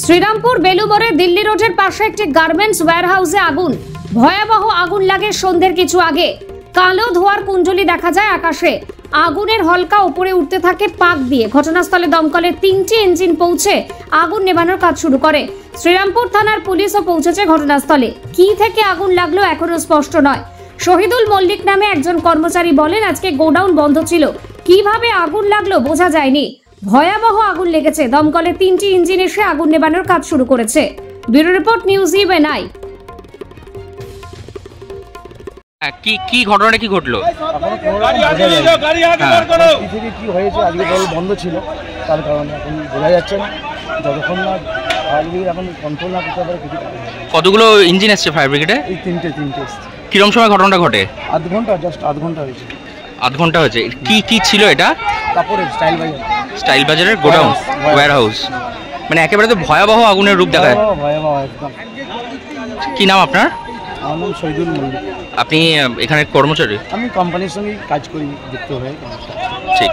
শ্রীরামপুর বেলুবরে দিল্লি রোডের পাশে একটি গার্মেন্টস ওয়্যারহাউসে আগুন। ভয়াবহ আগুন লাগে সন্ধ্যের কিছু আগে। কালো ধোঁয়ার কুণ্ডলী দেখা যায় আকাশে। আগুনের হলকা উপরে উঠতে থাকে পাক দিয়ে। ঘটনাস্থলে দমকলের 3টি ইঞ্জিন পৌঁছে আগুন নেভানোর কাজ শুরু করে। শ্রীরামপুর থানার পুলিশও পৌঁছেছে ঘটনাস্থলে। কি থেকে আগুন লাগলো এখনো স্পষ্ট নয়। শহীদুল মল্লিক নামে একজন কর্মচারী বলেন, আজকে গোডাউন বন্ধ ছিল, কিভাবে আগুন লাগলো বোঝা যায়নি। ভয়াবহ আগুন লেগেছে। দমকলের 3টি ইঞ্জিন এসে আগুন নেভানোর কাজ শুরু করেছে। ব্যুরো রিপোর্ট, নিউজ ইভেনআই। কি ঘটনা কি ঘটলো? কি হয়েছে আজকে বন্ধ ছিল, তার কারণে এখন বোঝা যাচ্ছে না। যতক্ষণ না ফায়ার ব্রিগেড এখন কন্ট্রোল না করতে পারে কিছু। কতগুলো ইঞ্জিন এসছে ফায়ার ব্রিগেডে? এই তিনটে এসছে। কিরম সময় ঘটনাটা ঘটে? আধ ঘন্টা হয়েছে। আধ ঘন্টা হয়েছে। কি ছিল এটা? কাপড়ের স্টাইল বাজারের গোডাউন ওয়্যার হাউস। মানে একেবারে তো ভয়াবহ আগুনের রূপ দেখায়। ভয়াবহ একদম। কি নাম আপনার? আমার নাম শহীদুল মল্লিক। আপনি এখানে কর্মচারী? আমি কোম্পানির সঙ্গে কাজ করি, যুক্ত হয়ে। ঠিক।